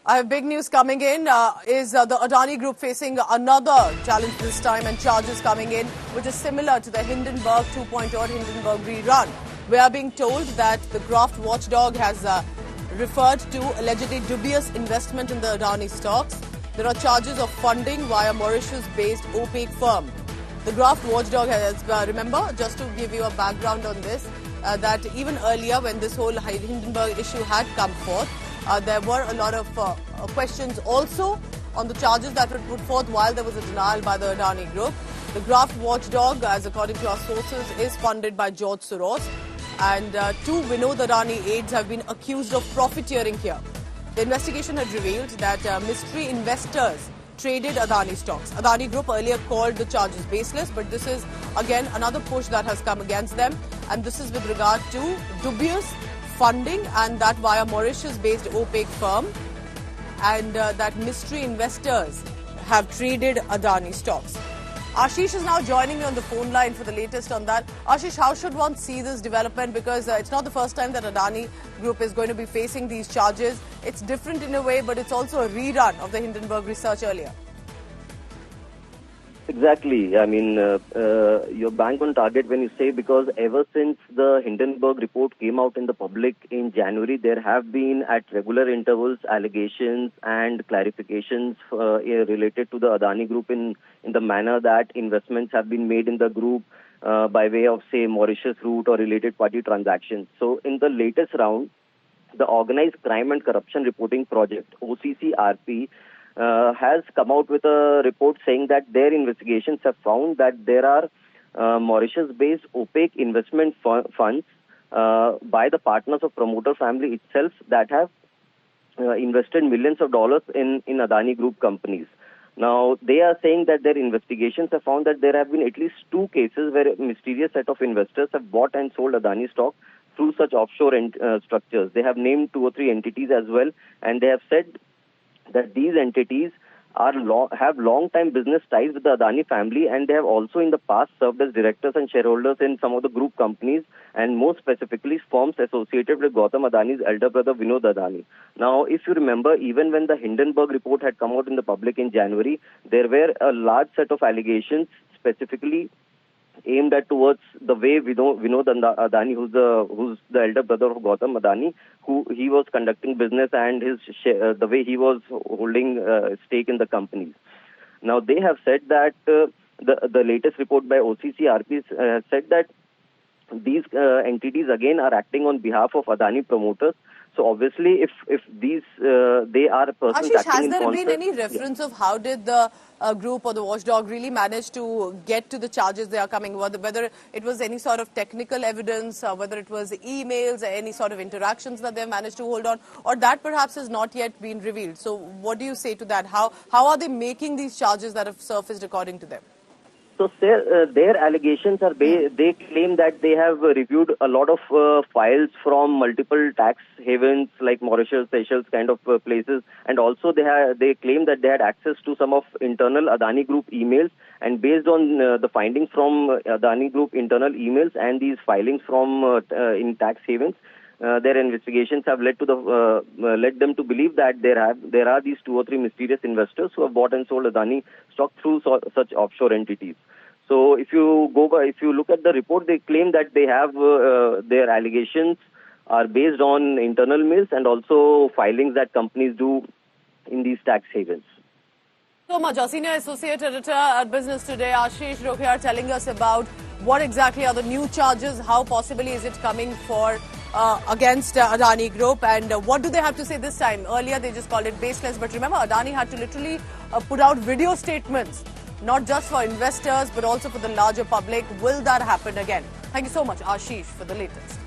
I have big news coming in. Is the Adani Group facing another challenge this time and charges coming in, which is similar to the Hindenburg 2.0 or Hindenburg rerun. We are being told that the graft watchdog has referred to allegedly dubious investment in the Adani stocks. There are charges of funding via Mauritius-based Opaque firm. The graft watchdog has, remember, just to give you a background on this, that even earlier when this whole Hindenburg issue had come forth, there were a lot of questions also on the charges that were put forth while there was a denial by the Adani Group. The graft watchdog, as according to our sources, is funded by George Soros, and two Vinod Adani aides have been accused of profiteering here. The investigation had revealed that mystery investors traded Adani stocks. Adani Group earlier called the charges baseless, but this is again another push that has come against them, and this is with regard to dubious funding, and that via Mauritius-based Opaque firm, and that mystery investors have traded Adani stocks. Ashish is now joining me on the phone line for the latest on that. Ashish, how should one see this development? Because it's not the first time that Adani Group is going to be facing these charges. It's different in a way, but it's also a rerun of the Hindenburg research earlier. Exactly. I mean, you're bang on target when you say, because ever since the Hindenburg report came out in the public in January, there have been at regular intervals allegations and clarifications related to the Adani Group in the manner that investments have been made in the group by way of, say, Mauritius route or related party transactions. So in the latest round, the Organized Crime and Corruption Reporting Project, OCCRP, has come out with a report saying that their investigations have found that there are Mauritius-based opaque investment funds by the partners of promoter family itself that have invested millions of dollars in Adani Group companies. Now, they are saying that their investigations have found that there have been at least two cases where a mysterious set of investors have bought and sold Adani stock through such offshore structures. They have named 2 or 3 entities as well, and they have said that these entities have long-time business ties with the Adani family, and they have also in the past served as directors and shareholders in some of the group companies, and more specifically firms associated with Gautam Adani's elder brother Vinod Adani. Now, if you remember, even when the Hindenburg report had come out in the public in January, there were a large set of allegations specifically aimed at towards the way Vinod Adani, who's the elder brother of Gautam Adani, who he was conducting business, and the way he was holding stake in the companies. Now, they have said that the latest report by OCCRP has said that these entities again are acting on behalf of Adani promoters. So obviously, if these they are persons Ashish, acting in concert. has there been any reference of how did the group or the watchdog really manage to get to the charges they are coming? Whether it was any sort of technical evidence, whether it was emails, any sort of interactions that they've managed to hold on, or that perhaps has not yet been revealed. So what do you say to that? How are they making these charges that have surfaced according to them? So their allegations are they claim that they have reviewed a lot of files from multiple tax havens like Mauritius, Seychelles kind of places, and also they claim that they had access to some of internal Adani Group emails, and based on the findings from Adani Group internal emails and these filings from in tax havens, their investigations have led them to believe that there are these 2 or 3 mysterious investors who have bought and sold Adani stock through such offshore entities. So if you look at the report, they claim that they have their allegations are based on internal mails and also filings that companies do in these tax havens. So much. Our senior associate editor at Business Today, Ashish Rokhiyar, telling us about what exactly are the new charges, how possibly is it coming for against Adani Group, and what do they have to say this time? Earlier they just called it baseless, but remember Adani had to literally put out video statements, not just for investors but also for the larger public. Will that happen again? Thank you so much, Ashish, for the latest.